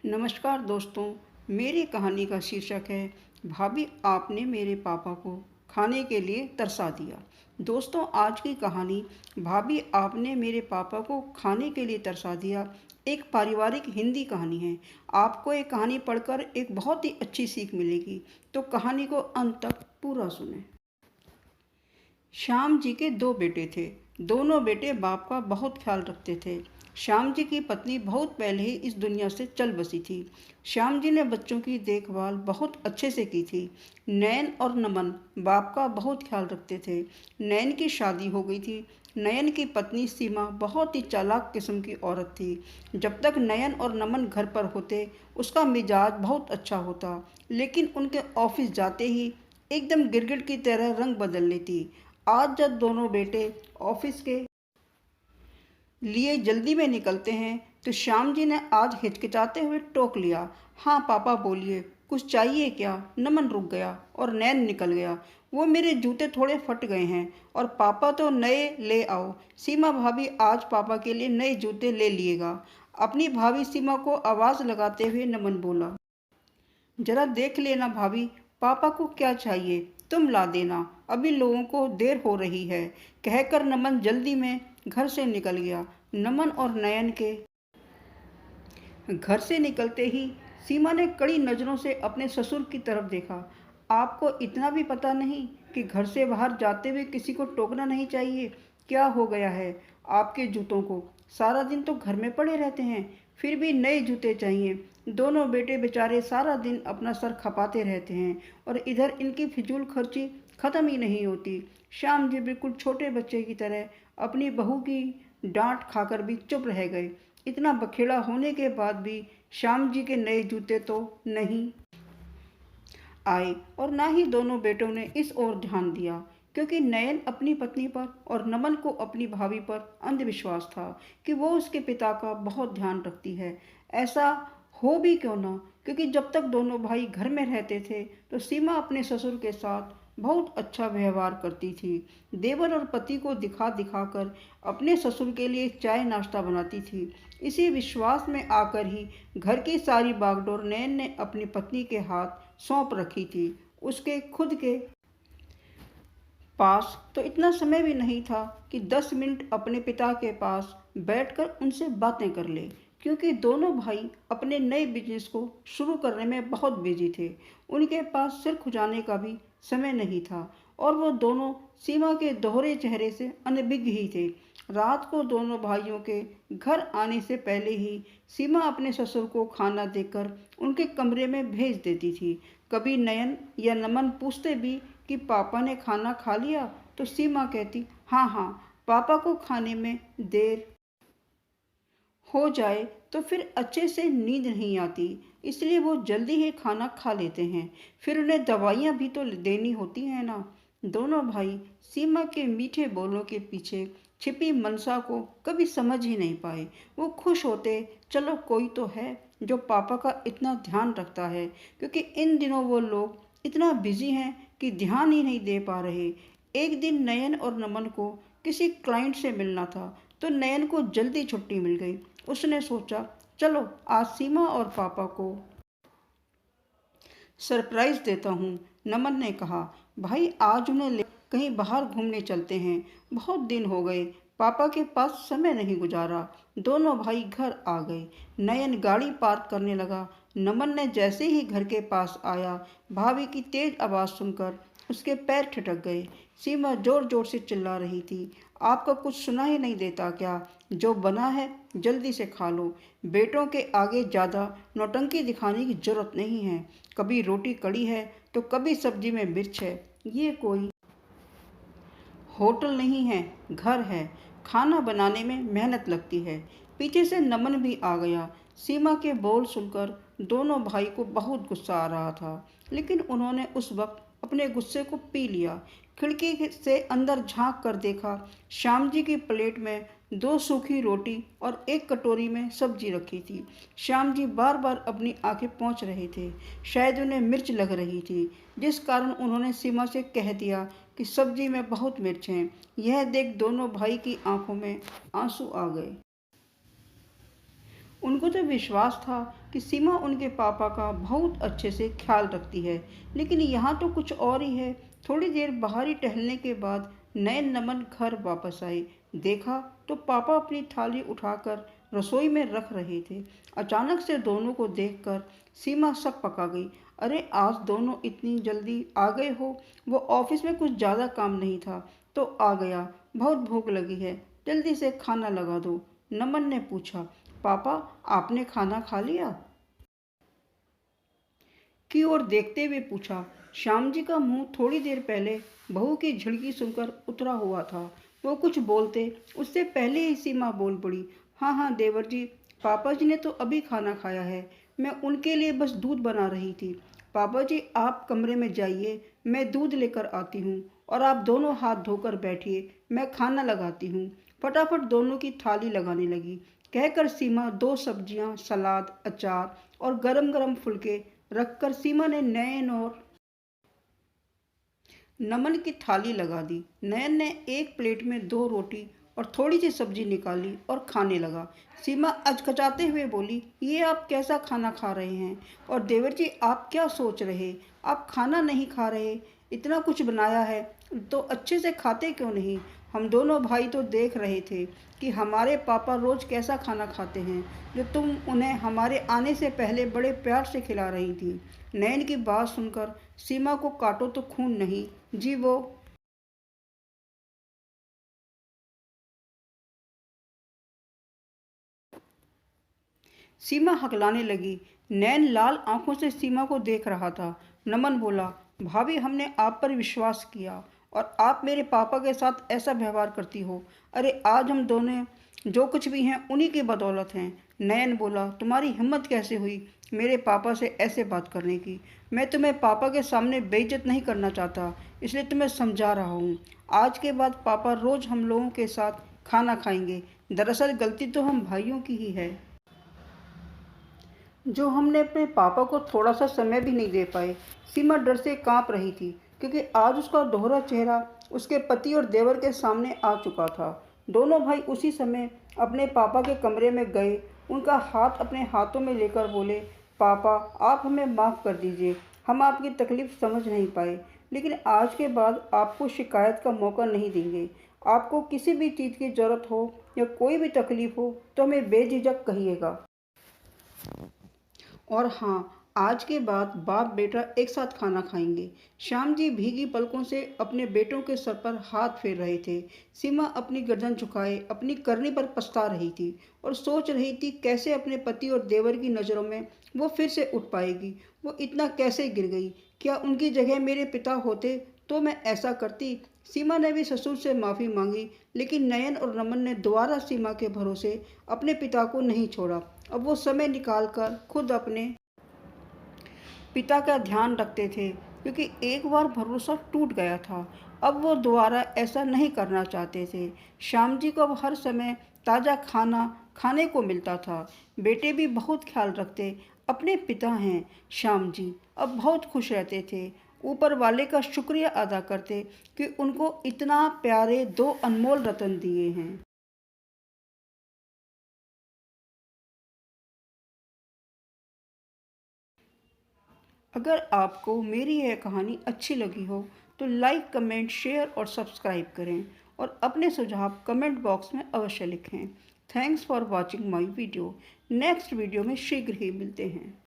नमस्कार दोस्तों। मेरी कहानी का शीर्षक है भाभी आपने मेरे पापा को खाने के लिए तरसा दिया। दोस्तों, आज की कहानी भाभी आपने मेरे पापा को खाने के लिए तरसा दिया एक पारिवारिक हिंदी कहानी है। आपको ये कहानी पढ़कर एक बहुत ही अच्छी सीख मिलेगी, तो कहानी को अंत तक पूरा सुने। श्याम जी के दो बेटे थे। दोनों बेटे बाप का बहुत ख्याल रखते थे। श्याम जी की पत्नी बहुत पहले ही इस दुनिया से चल बसी थी। श्याम जी ने बच्चों की देखभाल बहुत अच्छे से की थी। नयन और नमन बाप का बहुत ख्याल रखते थे। नयन की शादी हो गई थी। नयन की पत्नी सीमा बहुत ही चालाक किस्म की औरत थी। जब तक नयन और नमन घर पर होते उसका मिजाज बहुत अच्छा होता, लेकिन उनके ऑफिस जाते ही एकदम गिरगिट की तरह रंग बदल लेती। आज जब दोनों बेटे ऑफिस के लिए जल्दी में निकलते हैं तो श्याम जी ने आज हिचकिचाते हुए टोक लिया। हाँ पापा बोलिए, कुछ चाहिए क्या? नमन रुक गया और नैन निकल गया। वो मेरे जूते थोड़े फट गए हैं और पापा तो नए ले आओ। सीमा भाभी आज पापा के लिए नए जूते ले लिएगा। अपनी भाभी सीमा को आवाज़ लगाते हुए नमन बोला। जरा देख लेना भाभी, पापा को क्या चाहिए तुम ला देना, अभी लोगों को देर हो रही है। कहकर नमन जल्दी में घर से निकल गया। नमन और नयन के घर से निकलते ही सीमा ने कड़ी नज़रों से अपने ससुर की तरफ देखा। आपको इतना भी पता नहीं कि घर से बाहर जाते हुए किसी को टोकना नहीं चाहिए? क्या हो गया है आपके जूतों को? सारा दिन तो घर में पड़े रहते हैं, फिर भी नए जूते चाहिए। दोनों बेटे बेचारे सारा दिन अपना सर खपाते रहते हैं और इधर इनकी फिजूल खर्ची ख़त्म ही नहीं होती। श्याम जी बिल्कुल छोटे बच्चे की तरह अपनी बहू की डांट खाकर भी चुप रह गए। इतना बखेड़ा होने के बाद भी श्याम जी के नए जूते तो नहीं आए और ना ही दोनों बेटों ने इस ओर ध्यान दिया, क्योंकि नयन अपनी पत्नी पर और नमन को अपनी भाभी पर अंधविश्वास था कि वो उसके पिता का बहुत ध्यान रखती है। ऐसा हो भी क्यों ना, क्योंकि जब तक दोनों भाई घर में रहते थे तो सीमा अपने ससुर के साथ बहुत अच्छा व्यवहार करती थी। देवर और पति को दिखा दिखाकर अपने ससुर के लिए चाय नाश्ता बनाती थी। इसी विश्वास में आकर ही घर की सारी बागडोर नैन ने अपनी पत्नी के हाथ सौंप रखी थी। उसके खुद के पास तो इतना समय भी नहीं था कि 10 मिनट अपने पिता के पास बैठकर उनसे बातें कर ले, क्योंकि दोनों भाई अपने नए बिजनेस को शुरू करने में बहुत बिजी थे। उनके पास सिर खुजाने का भी समय नहीं था और वो दोनों सीमा के दोहरे चेहरे से अनभिज्ञ ही थे। रात को दोनों भाइयों के घर आने से पहले ही सीमा अपने ससुर को खाना देकर उनके कमरे में भेज देती थी। कभी नयन या नमन पूछते भी कि पापा ने खाना खा लिया, तो सीमा कहती हाँ हाँ, पापा को खाने में देर हो जाए तो फिर अच्छे से नींद नहीं आती, इसलिए वो जल्दी ही खाना खा लेते हैं। फिर उन्हें दवाइयाँ भी तो देनी होती हैं ना। दोनों भाई सीमा के मीठे बोलों के पीछे छिपी मनसा को कभी समझ ही नहीं पाए। वो खुश होते, चलो कोई तो है जो पापा का इतना ध्यान रखता है, क्योंकि इन दिनों वो लोग इतना बिजी हैं कि ध्यान ही नहीं दे पा रहे। एक दिन नयन और नमन को किसी क्लाइंट से मिलना था, तो नयन को जल्दी छुट्टी मिल गई। उसने सोचा, चलो आज सीमा और पापा को सरप्राइज देता हूँ। नमन ने कहा, भाई आज उन्हें ले कहीं बाहर घूमने चलते हैं, बहुत दिन हो गए पापा के पास समय नहीं गुजारा। दोनों भाई घर आ गए। नयन गाड़ी पार्क करने लगा। नमन ने जैसे ही घर के पास आया, भाभी की तेज आवाज़ सुनकर उसके पैर ठिठक गए। सीमा जोर जोर से चिल्ला रही थी, आपका कुछ सुना ही नहीं देता क्या? जो बना है जल्दी से खा लो। बेटों के आगे ज़्यादा नौटंकी दिखाने की जरूरत नहीं है। कभी रोटी कड़ी है तो कभी सब्जी में मिर्च है। ये कोई होटल नहीं है, घर है। खाना बनाने में मेहनत लगती है। पीछे से नमन भी आ गया। सीमा के बोल सुनकर दोनों भाई को बहुत गुस्सा आ रहा था, लेकिन उन्होंने उस वक्त अपने गुस्से को पी लिया। खिड़की से अंदर झांक कर देखा, श्याम जी की प्लेट में 2 सूखी रोटी और एक कटोरी में सब्जी रखी थी। श्याम जी बार बार अपनी आंखें पोंछ रहे थे। शायद उन्हें मिर्च लग रही थी, जिस कारण उन्होंने सीमा से कह दिया कि सब्जी में बहुत मिर्च है। यह देख दोनों भाई की आंखों में आंसू आ गए। उनको तो विश्वास था कि सीमा उनके पापा का बहुत अच्छे से ख्याल रखती है, लेकिन यहाँ तो कुछ और ही है। थोड़ी देर बाहर ही टहलने के बाद नयन नमन घर वापस आए। देखा तो पापा अपनी थाली उठाकर रसोई में रख रहे थे। अचानक से दोनों को देखकर सीमा शक पका गई। अरे आज दोनों इतनी जल्दी आ गए हो? वो ऑफिस में कुछ ज़्यादा काम नहीं था तो आ गया। बहुत भूख लगी है, जल्दी से खाना लगा दो। नमन ने पूछा, पापा आपने खाना खा लिया? की ओर देखते हुए पूछा। श्याम जी का मुंह थोड़ी देर पहले बहू की झिड़की सुनकर उतरा हुआ था। वो कुछ बोलते उससे पहले ही सीमा बोल पड़ी। हाँ हाँ देवर जी, पापा जी ने तो अभी खाना खाया है। मैं उनके लिए बस दूध बना रही थी। पापा जी आप कमरे में जाइए, मैं दूध लेकर आती हूँ। और आप दोनों हाथ धोकर बैठिए, मैं खाना लगाती हूँ। फटाफट दोनों की थाली लगाने लगी। कहकर सीमा दो सब्जियां, सलाद, अचार और गरम गरम फुलके रखकर सीमा ने नयन और नमन की थाली लगा दी। नयन ने एक प्लेट में दो रोटी और थोड़ी सी सब्जी निकाली और खाने लगा। सीमा अचकचाते हुए बोली, ये आप कैसा खाना खा रहे हैं? और देवर जी आप क्या सोच रहे? आप खाना नहीं खा रहे? इतना कुछ बनाया है तो अच्छे से खाते क्यों नहीं? हम दोनों भाई तो देख रहे थे कि हमारे पापा रोज कैसा खाना खाते हैं, जो तुम उन्हें हमारे आने से पहले बड़े प्यार से खिला रही थी। नयन की बात सुनकर सीमा को काटो तो खून नहीं जी। वो सीमा हकलाने लगी। नैन लाल आंखों से सीमा को देख रहा था। नमन बोला, भाभी हमने आप पर विश्वास किया और आप मेरे पापा के साथ ऐसा व्यवहार करती हो। अरे आज हम दोनों जो कुछ भी हैं उन्हीं की बदौलत हैं। नयन बोला, तुम्हारी हिम्मत कैसे हुई मेरे पापा से ऐसे बात करने की? मैं तुम्हें पापा के सामने बेइज्जत नहीं करना चाहता, इसलिए तुम्हें समझा रहा हूँ। आज के बाद पापा रोज हम लोगों के साथ खाना खाएंगे। दरअसल गलती तो हम भाइयों की ही है, जो हमने अपने पापा को थोड़ा सा समय भी नहीं दे पाए। सीमा डर से कांप रही थी, क्योंकि आज उसका दोहरा चेहरा उसके पति और देवर के सामने आ चुका था। दोनों भाई उसी समय अपने पापा के कमरे में गए। उनका हाथ अपने हाथों में लेकर बोले, पापा आप हमें माफ़ कर दीजिए, हम आपकी तकलीफ़ समझ नहीं पाए, लेकिन आज के बाद आपको शिकायत का मौका नहीं देंगे। आपको किसी भी चीज़ की ज़रूरत हो या कोई भी तकलीफ़ हो तो हमें बेझिझक कहिएगा। और हाँ, आज के बाद बाप बेटा एक साथ खाना खाएंगे। श्याम जी भीगी पलकों से अपने बेटों के सर पर हाथ फेर रहे थे। सीमा अपनी गर्दन झुकाए अपनी करनी पर पछता रही थी और सोच रही थी कैसे अपने पति और देवर की नज़रों में वो फिर से उठ पाएगी। वो इतना कैसे गिर गई? क्या उनकी जगह मेरे पिता होते तो मैं ऐसा करती? सीमा ने भी ससुर से माफ़ी मांगी, लेकिन नयन और नमन ने दोबारा सीमा के भरोसे अपने पिता को नहीं छोड़ा। अब वो समय निकालकर खुद अपने पिता का ध्यान रखते थे, क्योंकि एक बार भरोसा टूट गया था। अब वो दोबारा ऐसा नहीं करना चाहते थे। श्याम जी को अब हर समय ताज़ा खाना खाने को मिलता था। बेटे भी बहुत ख्याल रखते। अपने पिता हैं श्याम जी, अब बहुत खुश रहते थे। ऊपर वाले का शुक्रिया अदा करते कि उनको इतना प्यारे दो अनमोल रतन दिए हैं। अगर आपको मेरी यह कहानी अच्छी लगी हो तो लाइक, कमेंट, शेयर और सब्सक्राइब करें और अपने सुझाव कमेंट बॉक्स में अवश्य लिखें। Thanks for watching my video. Next video में शीघ्र ही मिलते हैं।